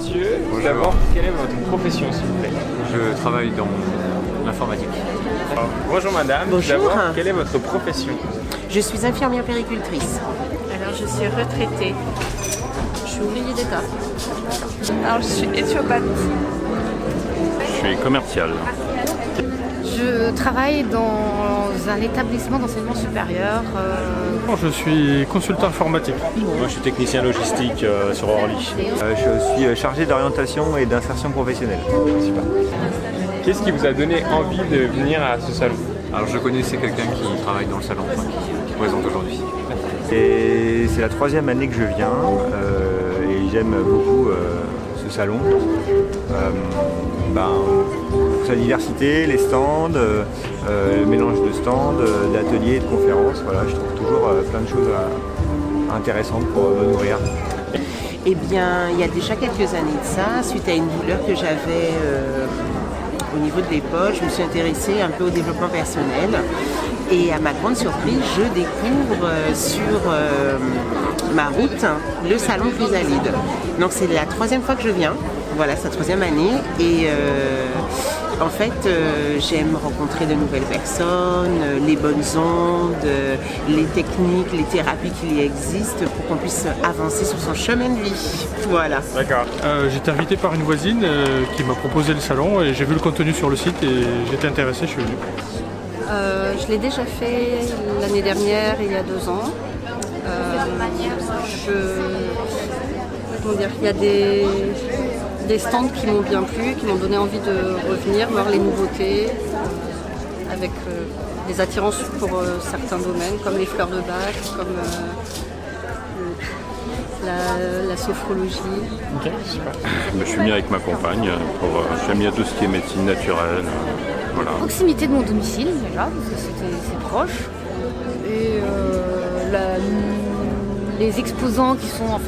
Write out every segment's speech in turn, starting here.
monsieur. Bonjour. D'abord, quelle est votre profession, s'il vous plaît? Je travaille dans l'informatique. Bonjour madame. Bonjour. D'abord, quelle est votre profession? Je suis infirmière péricultrice. Alors, je suis retraitée. Je suis ouvrier d'État. Alors, je suis éthiopathe. Je suis commercial. Je travaille dans un établissement d'enseignement supérieur. Je suis consultant informatique. Moi, je suis technicien logistique sur Orly. Je suis chargé d'orientation et d'insertion professionnelle. Super. Qu'est-ce qui vous a donné envie de venir à ce salon? Alors je connaissais quelqu'un qui travaille dans le salon, qui présente aujourd'hui. Et c'est la 3e année que je viens et j'aime beaucoup ce salon. Pour sa diversité, les stands, le mélange de stands, d'ateliers et de conférences. Voilà, je trouve toujours plein de choses intéressantes pour me nourrir. Eh bien, il y a déjà quelques années de ça, suite à une douleur que j'avais au niveau de l'épaule, je me suis intéressée un peu au développement personnel. Et à ma grande surprise, je découvre sur ma route le salon Chrysalide. Donc c'est la 3e fois que je viens. Voilà, c'est la 3e année. Et en fait, j'aime rencontrer de nouvelles personnes, les bonnes ondes, les techniques, les thérapies qui existent pour qu'on puisse avancer sur son chemin de vie. Voilà. D'accord. J'étais invité par une voisine qui m'a proposé le salon et j'ai vu le contenu sur le site et j'étais intéressé, je suis venu. Je l'ai déjà fait l'année dernière, il y a 2 ans. Il y a des stands qui m'ont bien plu, qui m'ont donné envie de revenir, voir les nouveautés, avec des attirances pour certains domaines, comme les fleurs de bac, comme la sophrologie. Ok, super. Je suis venu avec ma compagne. J'aime bien tout ce qui est médecine naturelle. Voilà. Proximité de mon domicile, déjà, parce que c'est proche. Et les exposants qui sont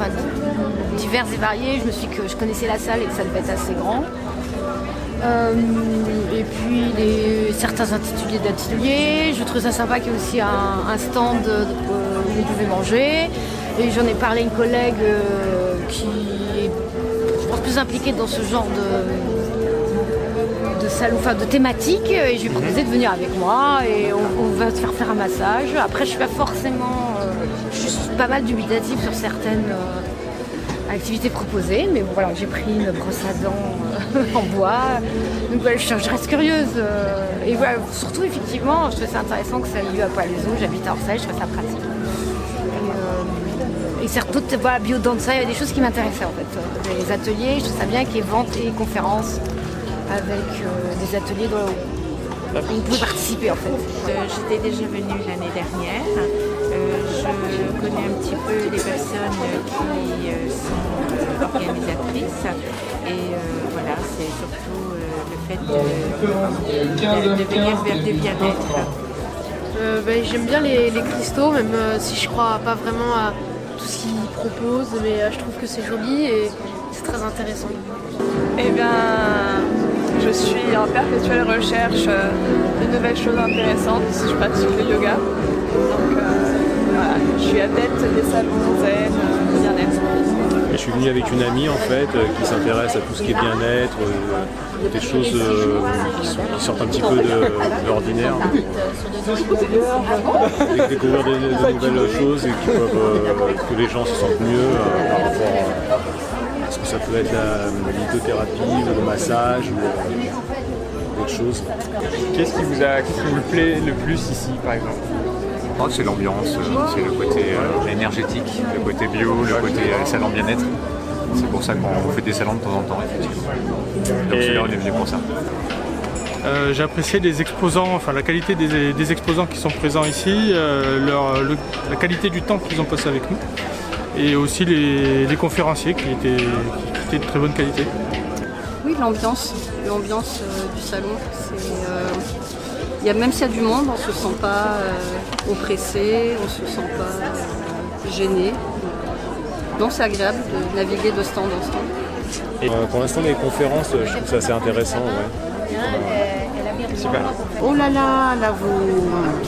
divers et variés, je me suis dit que je connaissais la salle et que ça devait être assez grand. Et puis certains intitulés d'ateliers, je trouve ça sympa qu'il y ait aussi un stand où vous pouvez manger. Et j'en ai parlé à une collègue qui est, je pense, plus impliquée dans ce genre de salon, de thématique. Et je lui ai proposé de venir avec moi et on va se faire un massage. Après, je suis pas forcément, je suis pas mal dubitative sur certaines activités proposées, mais bon, voilà, j'ai pris une brosse à dents en bois. Donc voilà, je reste curieuse. Et voilà, surtout, effectivement, je trouve ça intéressant que ça ait lieu à Palaiseau. J'habite à Orsay, je trouve ça pratique. Et surtout, voilà, bio-danza, il y a des choses qui m'intéressaient en fait. Les ateliers, je trouve ça bien qu'il y ait vente et conférences avec des ateliers dont on peut participer en fait. J'étais déjà venue l'année dernière. Je connais un petit peu les personnes qui sont organisatrices. Et voilà, c'est surtout le fait de venir vers du bien-être. J'aime bien les cristaux, même si je crois pas vraiment à tout ce qu'ils proposent, mais je trouve que c'est joli et c'est très intéressant. Eh bien, je suis en perpétuelle recherche de nouvelles choses intéressantes. Je pratique le yoga. Donc voilà, je suis adepte des salons zen, bien-être. Je suis venu avec une amie en fait qui s'intéresse à tout ce qui est bien-être, des choses qui sortent un petit peu de l'ordinaire. Découvrir de nouvelles choses et que les gens se sentent mieux par rapport à ce que ça peut être l'hydrothérapie ou le massage ou d'autres choses. Qu'est-ce qui vous plaît le plus ici, par exemple? C'est l'ambiance, c'est le côté énergétique, le côté bio, le côté salon bien-être. C'est pour ça qu'on fait des salons de temps en temps, effectivement. Donc c'est là on est venu pour ça. J'ai apprécié les exposants, la qualité des exposants qui sont présents ici, la qualité du temps qu'ils ont passé avec nous, et aussi les conférenciers qui étaient de très bonne qualité. Oui, l'ambiance du salon, même s'il y a du monde, on ne se sent pas oppressé, on ne se sent pas gêné. Donc c'est agréable de naviguer de stand en stand. Pour l'instant, les conférences, je trouve ça assez intéressant. Ouais. Super. Oh là là,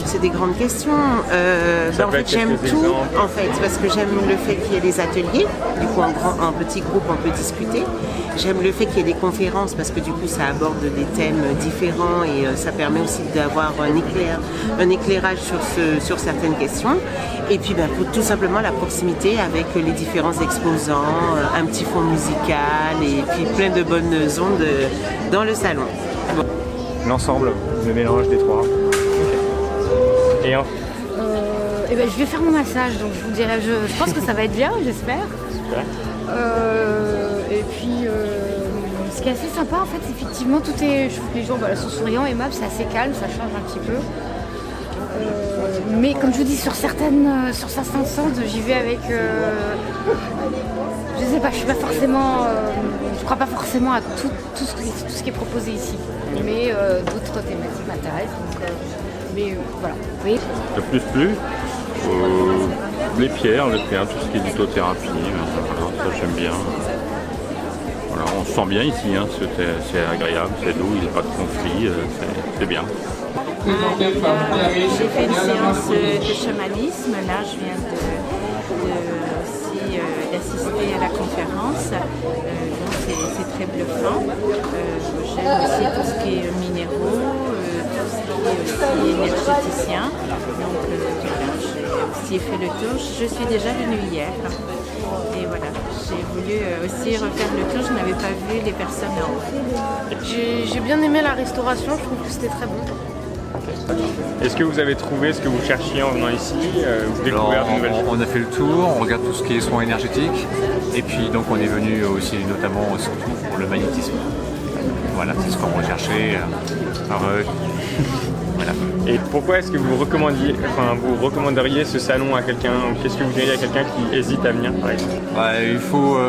c'est des grandes questions. En fait, j'aime tout, en fait, parce que j'aime le fait qu'il y ait des ateliers. Du coup, en petit groupe, on peut discuter. J'aime le fait qu'il y ait des conférences, parce que du coup, ça aborde des thèmes différents et ça permet aussi d'avoir un éclairage sur certaines questions. Et puis, tout simplement la proximité avec les différents exposants, un petit fond musical et puis plein de bonnes ondes dans le salon. L'ensemble, le mélange des trois. Et je vais faire mon massage, donc je vous dirai, je pense que ça va être bien, j'espère. Super. Et puis, ce qui est assez sympa, en fait, effectivement, je trouve que les gens sont souriants, aimables, c'est assez calme, ça change un petit peu. Mais comme je vous dis, sur certains centres, j'y vais avec... je sais pas, je crois pas forcément à tout ce qui est proposé ici. Mais d'autres thématiques m'intéressent. Voilà. Oui. Le plus, les pierres, tout ce qui est lithothérapie, ça j'aime bien. Voilà, on se sent bien ici, c'est agréable, c'est doux, il n'y a pas de conflit, c'est bien. J'ai fait une séance de chamanisme. Là, je viens aussi d'assister à la conférence. Donc c'est très bluffant. J'aime aussi tout ce qui est minéraux, tout ce qui est aussi énergéticien. Donc voilà, j'ai aussi fait le tour. Je suis déjà venue hier. Et voilà, j'ai voulu aussi refaire le tour. Je n'avais pas vu les personnes en haut. J'ai bien aimé la restauration. Je trouve que c'était très bon. Est-ce que vous avez trouvé ce que vous cherchiez en venant ici? Vous découvrez de nouvelles choses? On a fait le tour, on regarde tout ce qui est soins énergétiques. Et puis donc on est venu aussi notamment surtout pour le magnétisme. Voilà, c'est ce qu'on recherchait. Voilà. Et pourquoi est-ce que vous recommanderiez ce salon à quelqu'un? Qu'est-ce que vous diriez à quelqu'un qui hésite à venir, par exemple? Il faut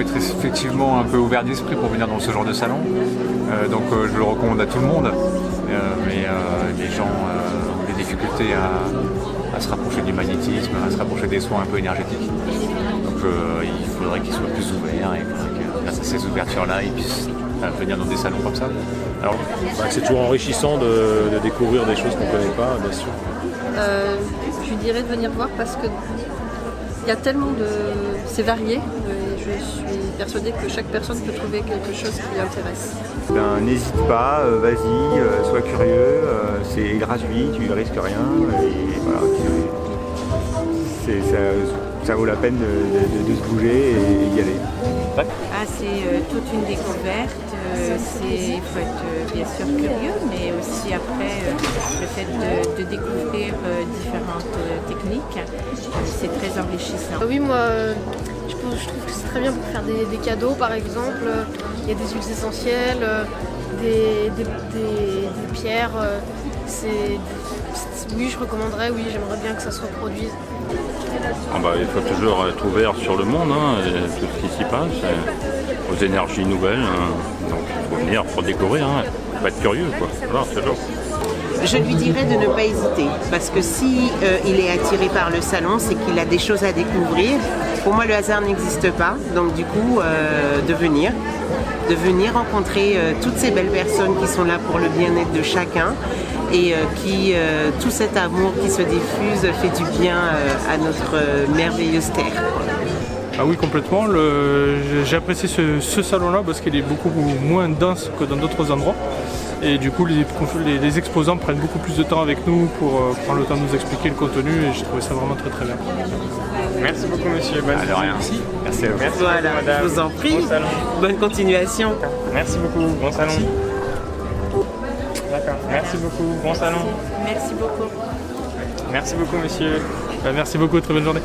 être effectivement un peu ouvert d'esprit pour venir dans ce genre de salon. Donc je le recommande à tout le monde. Mais les gens ont des difficultés à se rapprocher du magnétisme, à se rapprocher des soins un peu énergétiques. Donc il faudrait qu'ils soient plus ouverts et que grâce à ces ouvertures-là, ils puissent venir dans des salons comme ça. Alors, c'est toujours enrichissant de découvrir des choses qu'on ne connaît pas, bien sûr. Je dirais de venir voir parce que il y a tellement de... c'est varié. Je suis persuadée que chaque personne peut trouver quelque chose qui l'intéresse. N'hésite pas, vas-y, sois curieux, c'est gratuit, tu ne risques rien. Et voilà, ça vaut la peine de se bouger et d'y aller. C'est toute une découverte. Il faut être bien sûr curieux, mais aussi après le fait de découvrir différentes techniques, c'est très enrichissant. Oui, moi je trouve que c'est très bien pour faire des cadeaux par exemple. Il y a des huiles essentielles, des pierres. Oui, je recommanderais, oui, j'aimerais bien que ça se reproduise. Il faut toujours être ouvert sur le monde, et tout ce qui s'y passe, aux énergies nouvelles. Donc il faut venir pour découvrir, il faut être curieux, quoi. Voilà, c'est toujours. Je lui dirais de ne pas hésiter, parce que si il est attiré par le salon, c'est qu'il a des choses à découvrir. Pour moi, le hasard n'existe pas, donc du coup, de venir rencontrer toutes ces belles personnes qui sont là pour le bien-être de chacun et tout cet amour qui se diffuse fait du bien à notre merveilleuse terre. Ah oui, complètement. J'ai apprécié ce salon-là parce qu'il est beaucoup moins dense que dans d'autres endroits. Et du coup, les exposants prennent beaucoup plus de temps avec nous pour prendre le temps de nous expliquer le contenu et j'ai trouvé ça vraiment très très bien. Merci beaucoup monsieur, bonne De rien. Merci à vous. Merci Voilà, beaucoup, madame. je vous en prie. Bon salon. Bonne continuation. Merci beaucoup, bon salon. D'accord, merci beaucoup, bon salon. Merci beaucoup. Merci beaucoup monsieur. Merci beaucoup, très bonne journée.